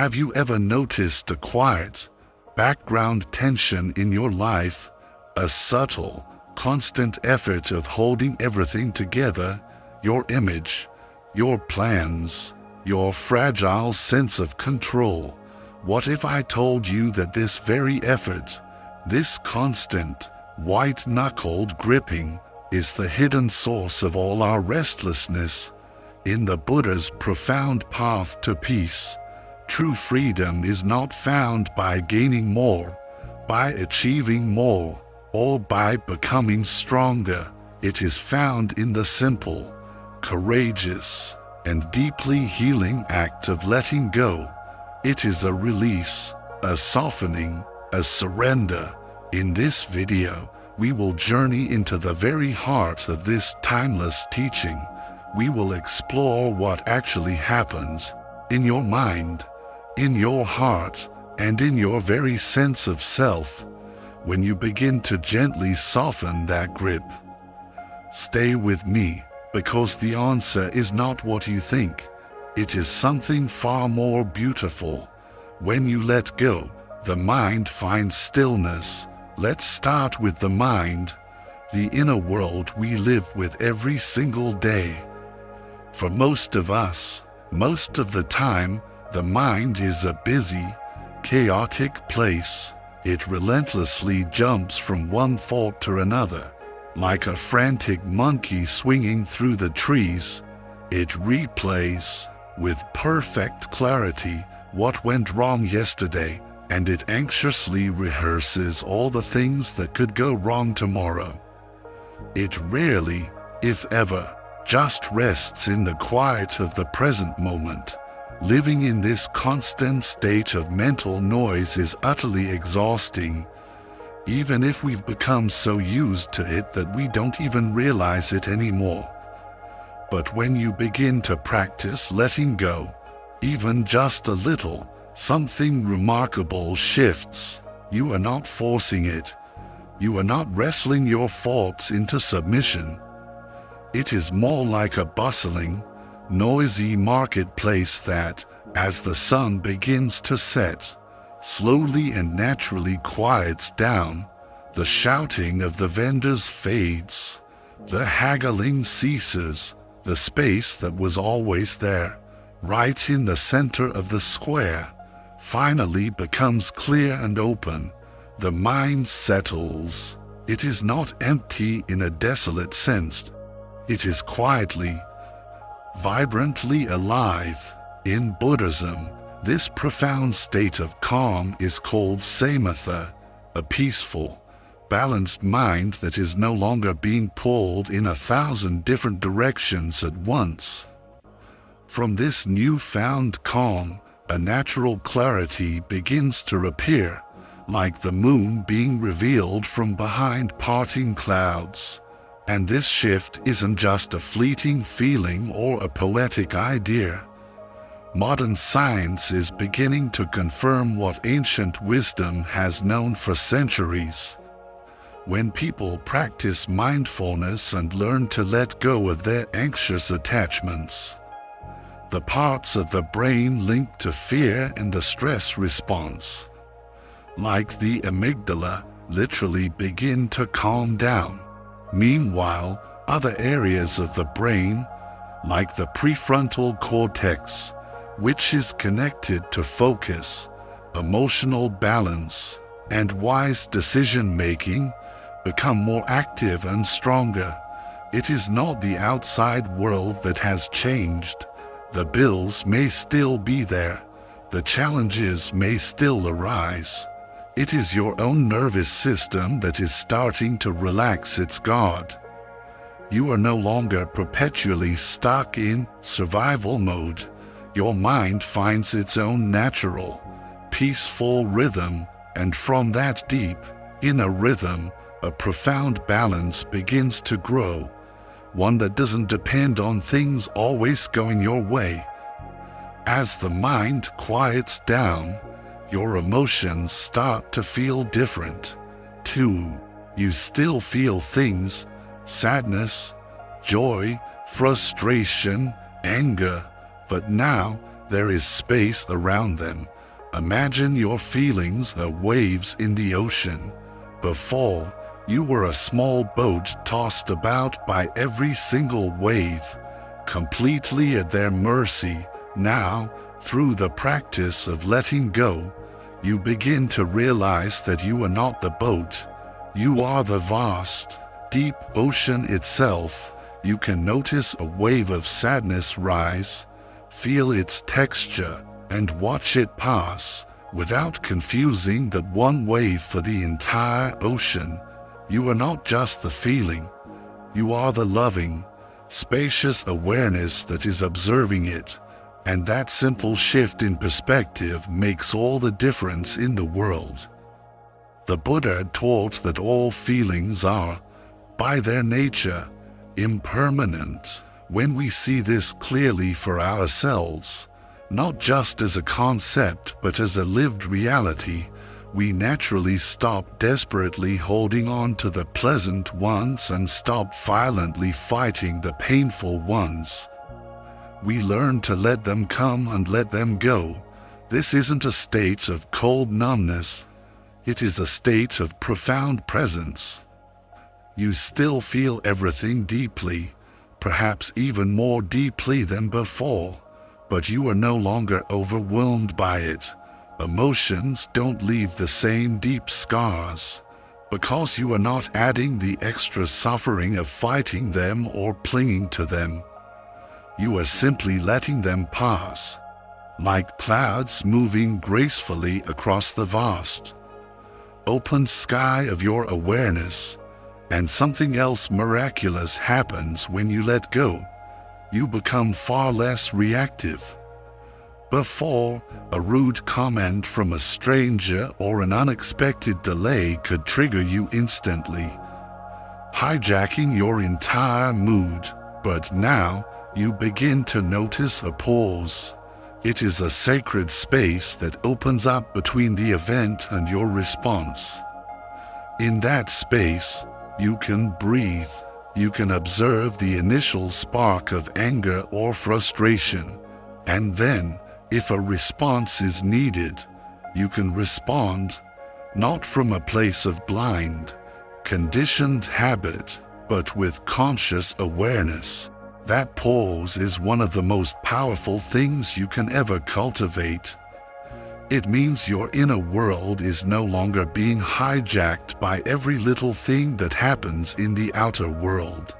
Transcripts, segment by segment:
Have you ever noticed a quiet, background tension in your life, a subtle, constant effort of holding everything together, your image, your plans, your fragile sense of control? What if I told you that this very effort, this constant, white-knuckled gripping, is the hidden source of all our restlessness? In the Buddha's profound path to peace, true freedom is not found by gaining more, by achieving more, or by becoming stronger. It is found in the simple, courageous, and deeply healing act of letting go. It is a release, a softening, a surrender. In this video, we will journey into the very heart of this timeless teaching. We will explore what actually happens in your mind, in your heart, and in your very sense of self when you begin to gently soften that grip. Stay with me, because the answer is not what you think. It is something far more beautiful. When you let go, the mind finds stillness. Let's start with the mind, the inner world we live with every single day. For most of us, most of the time, the mind is a busy, chaotic place. It relentlessly jumps from one thought to another. Like a frantic monkey swinging through the trees, it replays, with perfect clarity, what went wrong yesterday, and it anxiously rehearses all the things that could go wrong tomorrow. It rarely, if ever, just rests in the quiet of the present moment. Living in this constant state of mental noise is utterly exhausting, even if we've become so used to it that we don't even realize it anymore. But when you begin to practice letting go, even just a little, something remarkable shifts. You are not forcing it. You are not wrestling your thoughts into submission. It is more like a bustling, noisy marketplace that, as the sun begins to set, slowly and naturally quiets down. The shouting of the vendors fades. The haggling ceases. The space that was always there, right in the center of the square, finally becomes clear and open. The mind settles. It is not empty in a desolate sense. It is quietly, vibrantly alive. In Buddhism, this profound state of calm is called samatha, a peaceful, balanced mind that is no longer being pulled in 1,000 different directions at once. From this newfound calm, a natural clarity begins to appear, like the moon being revealed from behind parting clouds. And this shift isn't just a fleeting feeling or a poetic idea. Modern science is beginning to confirm what ancient wisdom has known for centuries. When people practice mindfulness and learn to let go of their anxious attachments, the parts of the brain linked to fear and the stress response, like the amygdala, literally begin to calm down. Meanwhile, other areas of the brain, like the prefrontal cortex, which is connected to focus, emotional balance, and wise decision-making, become more active and stronger. It is not the outside world that has changed. The bills may still be there. The challenges may still arise. It is your own nervous system that is starting to relax its guard. You are no longer perpetually stuck in survival mode. Your mind finds its own natural, peaceful rhythm, and from that deep, inner rhythm, a profound balance begins to grow, one that doesn't depend on things always going your way. As the mind quiets down, your emotions start to feel different, too. You still feel things, sadness, joy, frustration, anger, but now There is space around them. Imagine your feelings are waves in the ocean. Before, you were a small boat tossed about by every single wave, completely at their mercy. Now, through the practice of letting go, you begin to realize that you are not the boat. You are the vast, deep ocean itself. You can notice a wave of sadness rise, feel its texture, and watch it pass, without confusing that one wave for the entire ocean. You are not just the feeling. You are the loving, spacious awareness that is observing it. And that simple shift in perspective makes all the difference in the world. The Buddha taught that all feelings are, by their nature, impermanent. When we see this clearly for ourselves, not just as a concept but as a lived reality, we naturally stop desperately holding on to the pleasant ones and stop violently fighting the painful ones. We learn to let them come and let them go. This isn't a state of cold numbness. It is a state of profound presence. You still feel everything deeply, perhaps even more deeply than before, but you are no longer overwhelmed by it. Emotions don't leave the same deep scars, because you are not adding the extra suffering of fighting them or clinging to them. You are simply letting them pass, like clouds moving gracefully across the vast, open sky of your awareness. And something else miraculous happens when you let go. You become far less reactive. Before, a rude comment from a stranger or an unexpected delay could trigger you instantly, hijacking your entire mood. But now, you begin to notice a pause. It is a sacred space that opens up between the event and your response. In that space, you can breathe. You can observe the initial spark of anger or frustration. And then, if a response is needed, you can respond, not from a place of blind, conditioned habit, but with conscious awareness. That pause is one of the most powerful things you can ever cultivate. It means your inner world is no longer being hijacked by every little thing that happens in the outer world.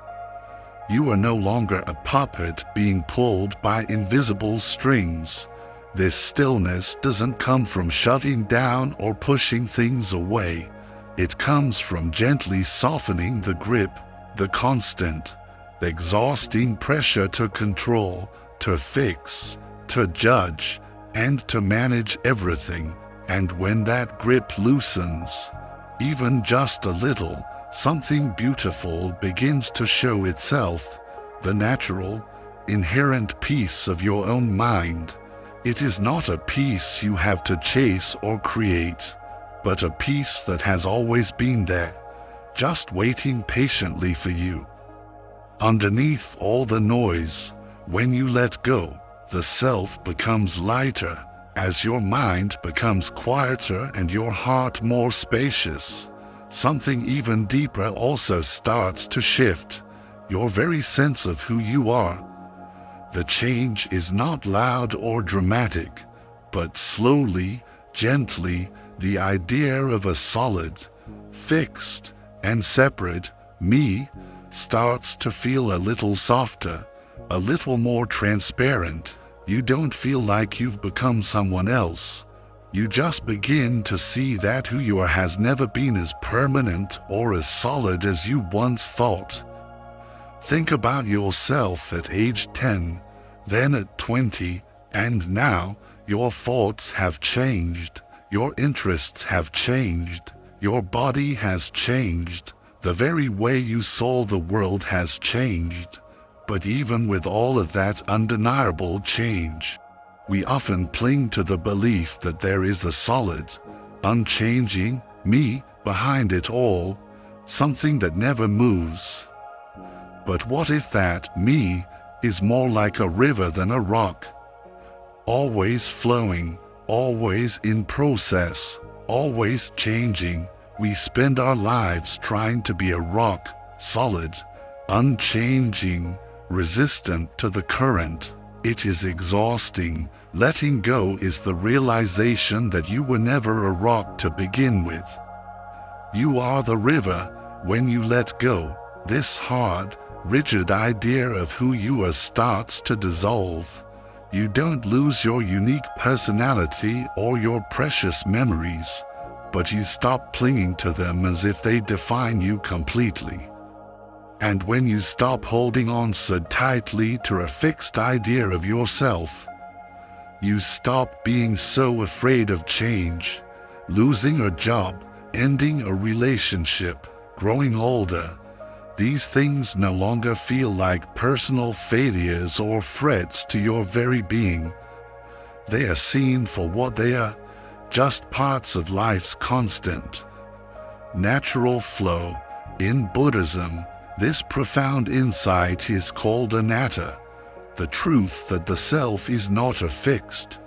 You are no longer a puppet being pulled by invisible strings. This stillness doesn't come from shutting down or pushing things away. It comes from gently softening the grip, the constant, exhausting pressure to control, to fix, to judge, and to manage everything. And when that grip loosens, even just a little, something beautiful begins to show itself, the natural, inherent peace of your own mind. It is not a peace you have to chase or create, but a peace that has always been there, just waiting patiently for you. Underneath all the noise, when you let go, the self becomes lighter, as your mind becomes quieter and your heart more spacious. Something even deeper also starts to shift, your very sense of who you are. The change is not loud or dramatic, but slowly, gently, the idea of a solid, fixed, and separate me starts to feel a little softer, a little more transparent. You don't feel like you've become someone else. You just begin to see that who you are has never been as permanent or as solid as you once thought. Think about yourself at age 10, then at 20, and now your thoughts have changed, your interests have changed, your body has changed. The very way you saw the world has changed. But even with all of that undeniable change, we often cling to the belief that there is a solid, unchanging me behind it all, something that never moves. But what if that me is more like a river than a rock? always flowing, always in process, always changing. We spend our lives trying to be a rock, solid, unchanging, resistant to the current. It is exhausting. Letting go is the realization that you were never a rock to begin with. You are the river. When you let go, this hard, rigid idea of who you are starts to dissolve. You don't lose your unique personality or your precious memories, but you stop clinging to them as if they define you completely. And when you stop holding on so tightly to a fixed idea of yourself, you stop being so afraid of change, losing a job, ending a relationship, growing older. These things no longer feel like personal failures or threats to your very being. They are seen for what they are, just parts of life's constant, natural flow. In Buddhism, this profound insight is called anatta, the truth that the self is not a fixed,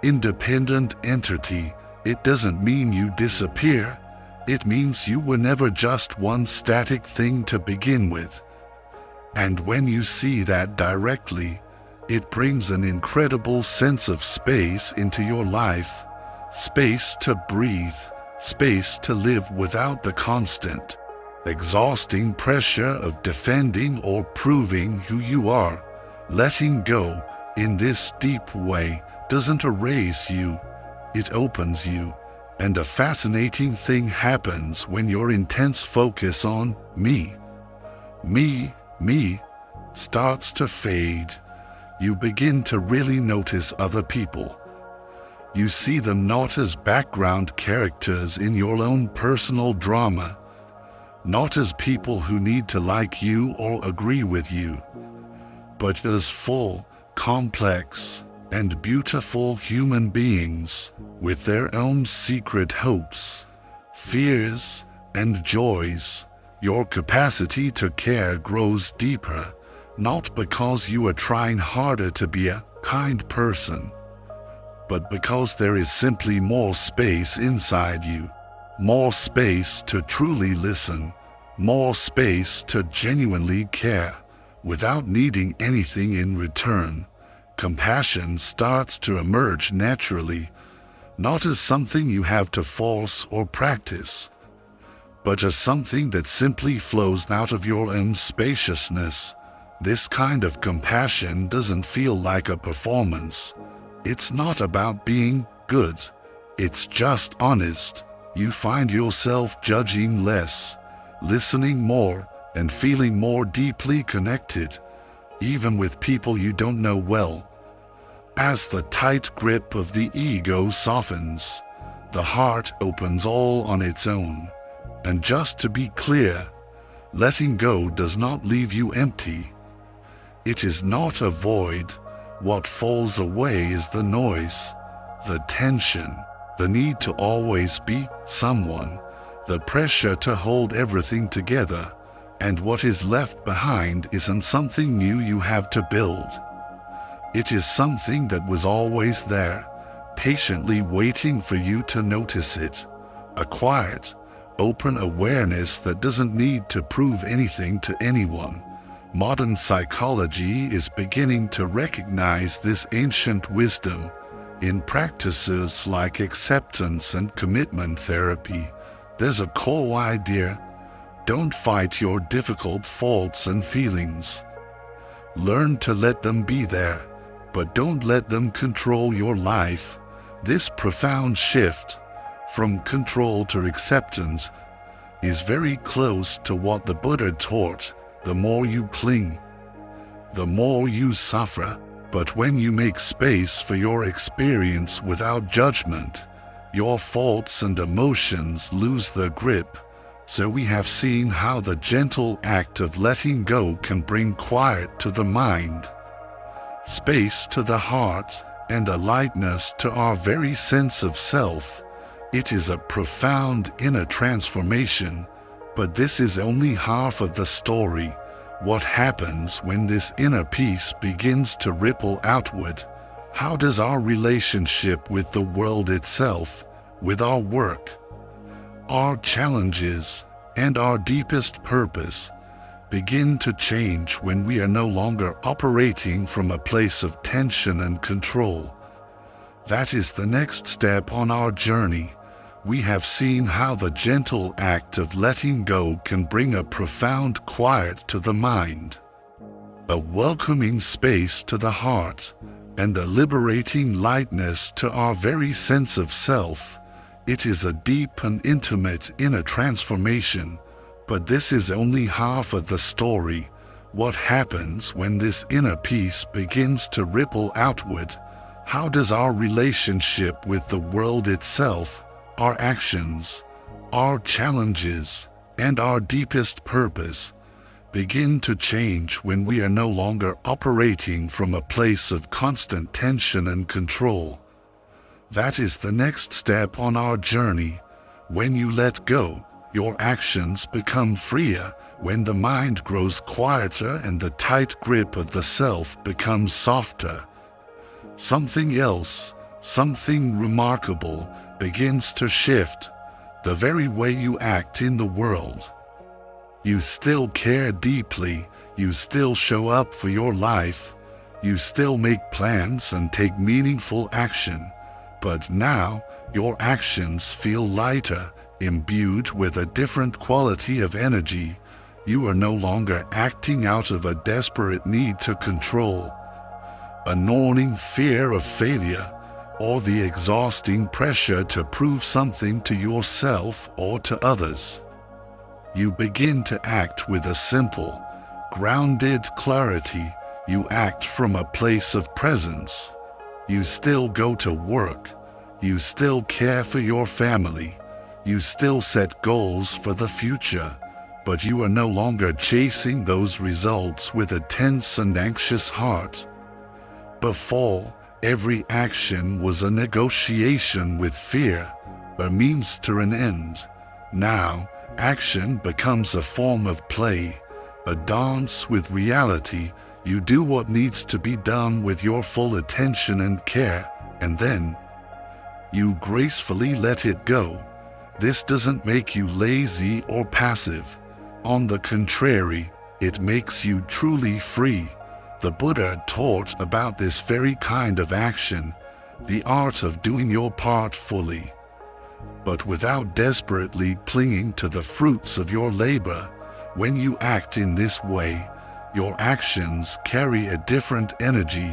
independent entity. It doesn't mean you disappear. It means you were never just one static thing to begin with. And when you see that directly, it brings an incredible sense of space into your life, space to breathe, space to live without the constant, exhausting pressure of defending or proving who you are. Letting go in this deep way doesn't erase you, it opens you. And a fascinating thing happens when your intense focus on me starts to fade. You begin to really notice other people. You see them not as background characters in your own personal drama, not as people who need to like you or agree with you, but as full, complex, and beautiful human beings with their own secret hopes, fears, and joys. Your capacity to care grows deeper, not because you are trying harder to be a kind person, but because there is simply more space inside you, more space to truly listen, more space to genuinely care, without needing anything in return. Compassion starts to emerge naturally, not as something you have to force or practice, but as something that simply flows out of your own spaciousness. This kind of compassion doesn't feel like a performance. It's not about being good. It's just honest. You find yourself judging less, listening more, and feeling more deeply connected, even with people you don't know well. As the tight grip of the ego softens, the heart opens all on its own. And just to be clear, letting go does not leave you empty. It is not a void. What falls away is the noise, the tension, the need to always be someone, the pressure to hold everything together, and what is left behind isn't something new you have to build. It is something that was always there, patiently waiting for you to notice it. A quiet, open awareness that doesn't need to prove anything to anyone. Modern psychology is beginning to recognize this ancient wisdom in practices like acceptance and commitment therapy. There's a core idea: don't fight your difficult thoughts and feelings. Learn to let them be there, but don't let them control your life. This profound shift from control to acceptance is very close to what the Buddha taught. The more you cling, the more you suffer. But when you make space for your experience without judgment, your thoughts and emotions lose their grip. So we have seen how the gentle act of letting go can bring quiet to the mind, space to the heart, and a lightness to our very sense of self. It is a profound inner transformation, but this is only half of the story. What happens when this inner peace begins to ripple outward? How does our relationship with the world itself, with our work, our challenges, and our deepest purpose begin to change when we are no longer operating from a place of tension and control? That is the next step on our journey. We have seen how the gentle act of letting go can bring a profound quiet to the mind, a welcoming space to the heart, and a liberating lightness to our very sense of self. It is a deep and intimate inner transformation, but this is only half of the story. What happens when this inner peace begins to ripple outward? How does our relationship with the world itself, our actions, our challenges, and our deepest purpose begin to change when we are no longer operating from a place of constant tension and control? That is the next step on our journey. When you let go, your actions become freer. When the mind grows quieter and the tight grip of the self becomes softer, something else, something remarkable, begins to shift. The very way you act in the world. You still care deeply, you still show up for your life, you still make plans and take meaningful action, but now your actions feel lighter, imbued with a different quality of energy. You are no longer acting out of a desperate need to control, a gnawing fear of failure, or the exhausting pressure to prove something to yourself or to others. You begin to act with a simple, grounded clarity. You act from a place of presence. You still go to work. You still care for your family. You still set goals for the future, but you are no longer chasing those results with a tense and anxious heart. Before, every action was a negotiation with fear, a means to an end. Now, action becomes a form of play, a dance with reality. You do what needs to be done with your full attention and care, and then you gracefully let it go. This doesn't make you lazy or passive. On the contrary, it makes you truly free. The Buddha taught about this very kind of action, the art of doing your part fully, but without desperately clinging to the fruits of your labor. When you act in this way, your actions carry a different energy.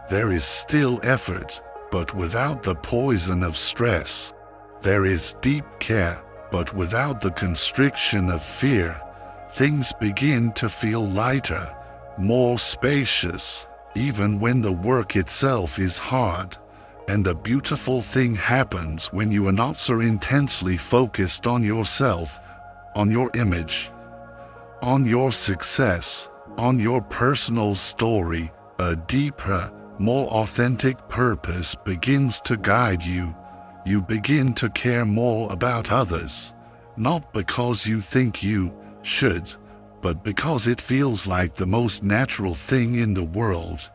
There is still effort, but without the poison of stress. There is deep care, but without the constriction of fear. Things begin to feel lighter, more spacious, even when the work itself is hard. And a beautiful thing happens when you are not so intensely focused on yourself, on your image, on your success, on your personal story. A deeper, more authentic purpose begins to guide you. You begin to care more about others, not because you think you should, but because it feels like the most natural thing in the world.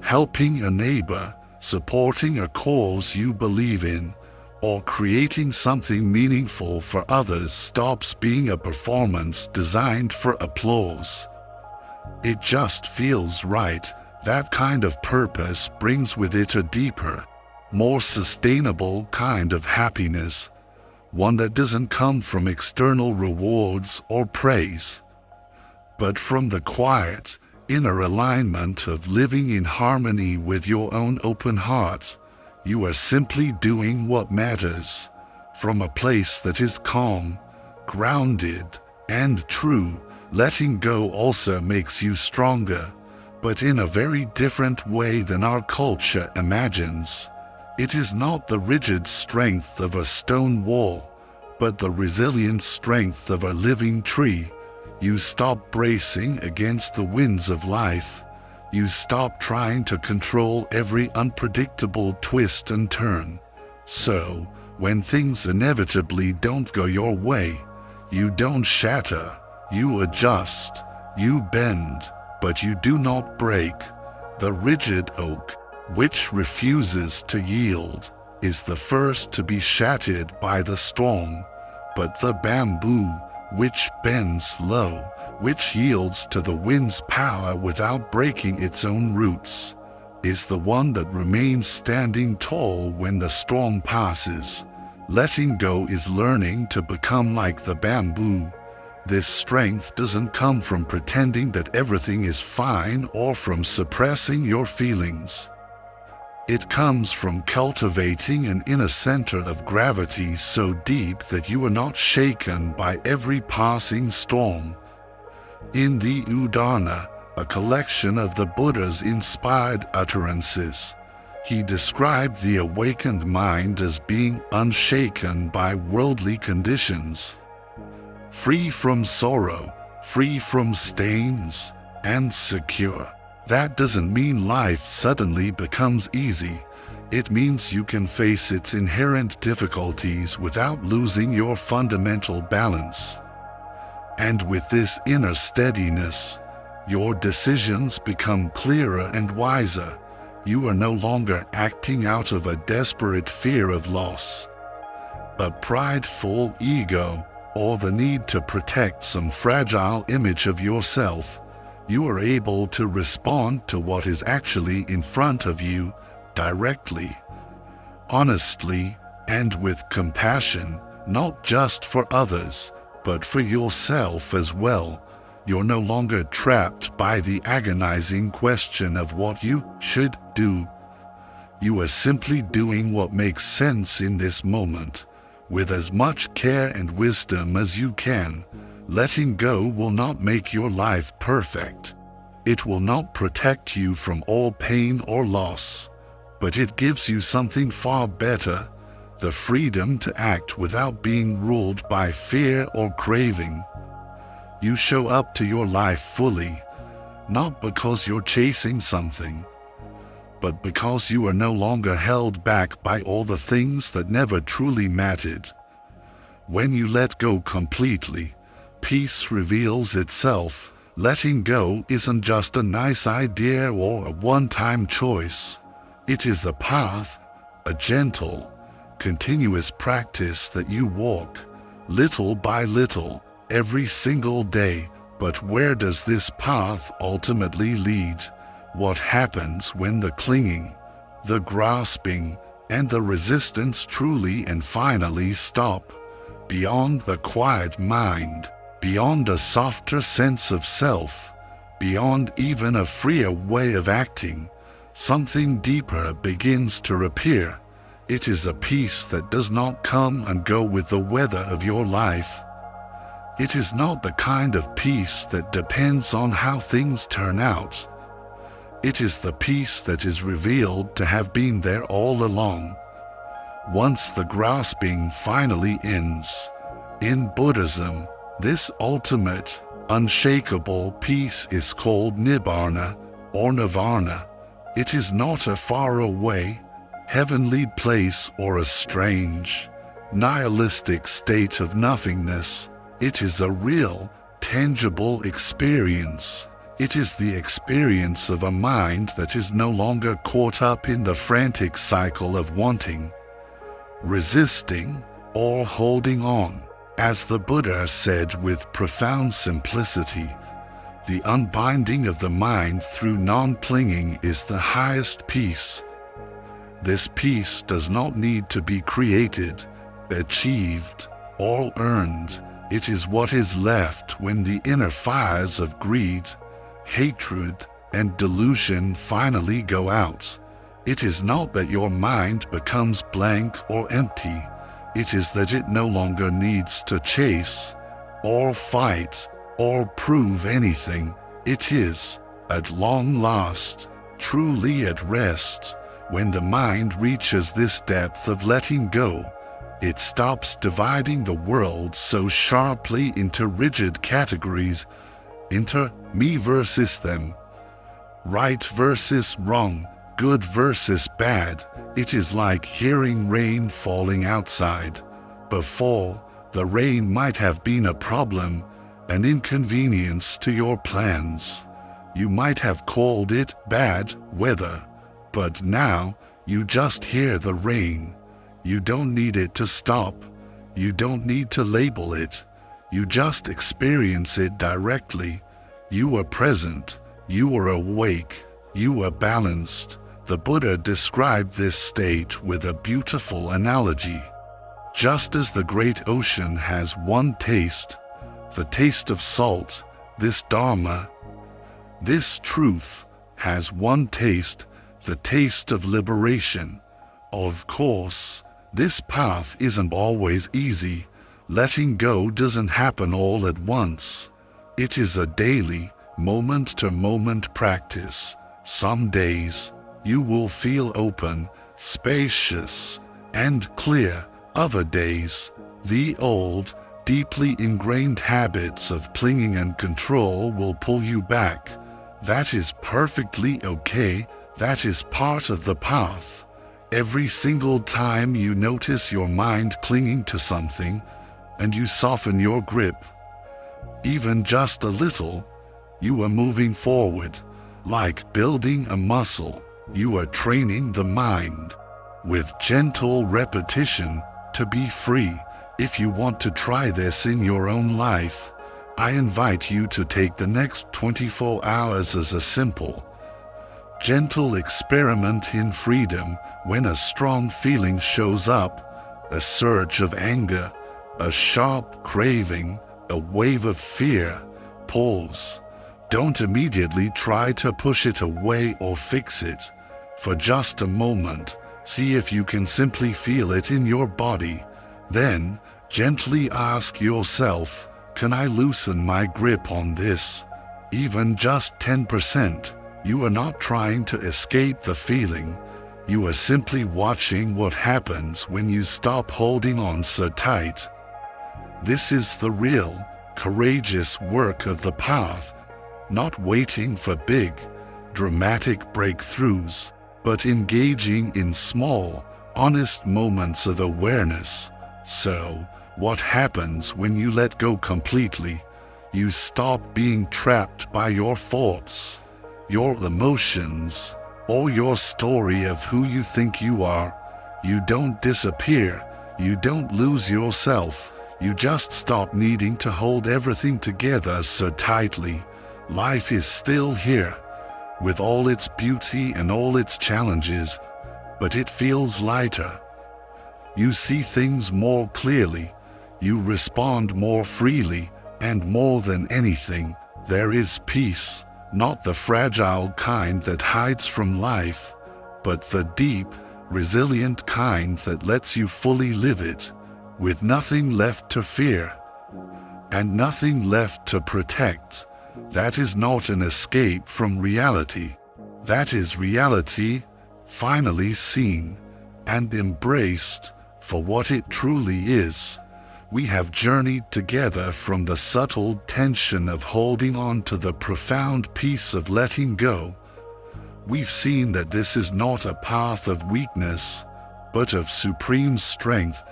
Helping a neighbor, supporting a cause you believe in, or creating something meaningful for others stops being a performance designed for applause. It just feels right. That kind of purpose brings with it a deeper, more sustainable kind of happiness, one that doesn't come from external rewards or praise, but from the quiet, inner alignment of living in harmony with your own open heart. You are simply doing what matters, from a place that is calm, grounded, and true. Letting go also makes you stronger, but in a very different way than our culture imagines. It is not the rigid strength of a stone wall, but the resilient strength of a living tree. You stop bracing against the winds of life. You stop trying to control every unpredictable twist and turn. So, when things inevitably don't go your way, you don't shatter, you adjust, you bend, but you do not break. The rigid oak, which refuses to yield, is the first to be shattered by the storm, but the bamboo, which bends low, which yields to the wind's power without breaking its own roots, is the one that remains standing tall when the storm passes. Letting go is learning to become like the bamboo. This strength doesn't come from pretending that everything is fine or from suppressing your feelings. It comes from cultivating an inner center of gravity so deep that you are not shaken by every passing storm. In the Udana, a collection of the Buddha's inspired utterances, he described the awakened mind as being unshaken by worldly conditions, free from sorrow, free from stains, and secure. That doesn't mean life suddenly becomes easy. It means you can face its inherent difficulties without losing your fundamental balance. And with this inner steadiness, your decisions become clearer and wiser. You are no longer acting out of a desperate fear of loss, a prideful ego, or the need to protect some fragile image of yourself. You are able to respond to what is actually in front of you directly, honestly, and with compassion, not just for others, but for yourself as well. You're no longer trapped by the agonizing question of what you should do. You are simply doing what makes sense in this moment, with as much care and wisdom as you can. Letting go will not make your life perfect. It will not protect you from all pain or loss, but it gives you something far better, the freedom to act without being ruled by fear or craving. You show up to your life fully, not because you're chasing something, but because you are no longer held back by all the things that never truly mattered. When you let go completely, peace reveals itself. Letting go isn't just a nice idea or a one-time choice. It is a path, a gentle, continuous practice that you walk, little by little, every single day. But where does this path ultimately lead? What happens when the clinging, the grasping, and the resistance truly and finally stop? Beyond the quiet mind, beyond a softer sense of self, beyond even a freer way of acting, something deeper begins to appear. It is a peace that does not come and go with the weather of your life. It is not the kind of peace that depends on how things turn out. It is the peace that is revealed to have been there all along. Once the grasping finally ends. In Buddhism, this ultimate, unshakable peace is called nibbana or nirvana. It is not a faraway, heavenly place or a strange, nihilistic state of nothingness. It is a real, tangible experience. It is the experience of a mind that is no longer caught up in the frantic cycle of wanting, resisting, or holding on. As the Buddha said with profound simplicity, the unbinding of the mind through non-clinging is the highest peace. This peace does not need to be created, achieved, or earned. It is what is left when the inner fires of greed, hatred, and delusion finally go out. It is not that your mind becomes blank or empty. It is that it no longer needs to chase, or fight, or prove anything. It is, at long last, truly at rest. When the mind reaches this depth of letting go, it stops dividing the world so sharply into rigid categories, into me versus them, right versus wrong, good versus bad. It is like hearing rain falling outside. Before, the rain might have been a problem, an inconvenience to your plans. You might have called it bad weather, But now, you just hear the rain. You don't need it to stop. You don't need to label it. You just experience it directly. You are present. You are awake. You are balanced. The Buddha described this state with a beautiful analogy. Just as the great ocean has one taste, the taste of salt, this Dharma, this truth, has one taste, the taste of liberation. Of course, this path isn't always easy. Letting go doesn't happen all at once. It is a daily, moment-to-moment practice. Some days, you will feel open, spacious, and clear. Other days, the old, deeply ingrained habits of clinging and control will pull you back. That is perfectly okay. That is part of the path. Every single time you notice your mind clinging to something, and you soften your grip, even just a little, you are moving forward. Like building a muscle, you are training the mind with gentle repetition to be free. If you want to try this in your own life, I invite you to take the next 24 hours as a simple, gentle experiment in freedom. When a strong feeling shows up, a surge of anger, a sharp craving, a wave of fear, pause. Don't immediately try to push it away or fix it. For just a moment, see if you can simply feel it in your body. Then, gently ask yourself, can I loosen my grip on this? Even just 10%. You are not trying to escape the feeling. You are simply watching what happens when you stop holding on so tight. This is the real, courageous work of the path, not waiting for big, dramatic breakthroughs, but engaging in small, honest moments of awareness. So, what happens when you let go completely? You stop being trapped by your thoughts, your emotions, or your story of who you think you are. You don't disappear. You don't lose yourself. You just stop needing to hold everything together so tightly. Life is still here, with all its beauty and all its challenges, but it feels lighter. You see things more clearly. You respond more freely, and more than anything, there is peace, not the fragile kind that hides from life, but the deep, resilient kind that lets you fully live it, with nothing left to fear, and nothing left to protect. That is not an escape from reality. That is reality, finally seen and embraced for what it truly is. We have journeyed together from the subtle tension of holding on to the profound peace of letting go. We've seen that this is not a path of weakness, but of supreme strength,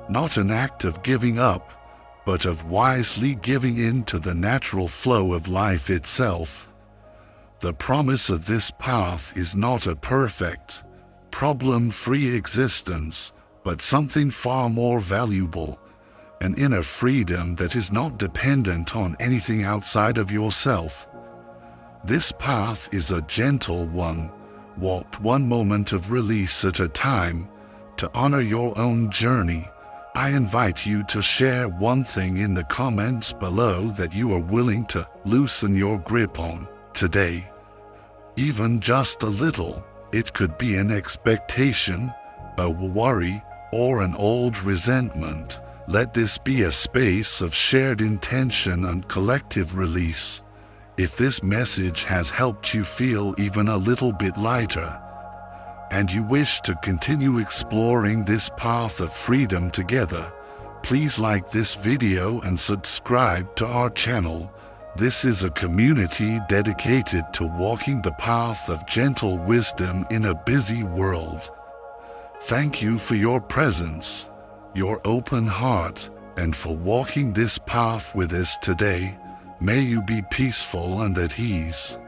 not an act of giving up, but of wisely giving in to the natural flow of life itself. The promise of this path is not a perfect, problem-free existence, but something far more valuable, an inner freedom that is not dependent on anything outside of yourself. This path is a gentle one, walked one moment of release at a time. To honor your own journey, I invite you to share one thing in the comments below that you are willing to loosen your grip on today. Even just a little. It could be an expectation, a worry, or an old resentment. Let this be a space of shared intention and collective release. If this message has helped you feel even a little bit lighter, and you wish to continue exploring this path of freedom together, please like this video and subscribe to our channel. This is a community dedicated to walking the path of gentle wisdom in a busy world. Thank you for your presence, your open heart, and for walking this path with us today. May you be peaceful and at ease.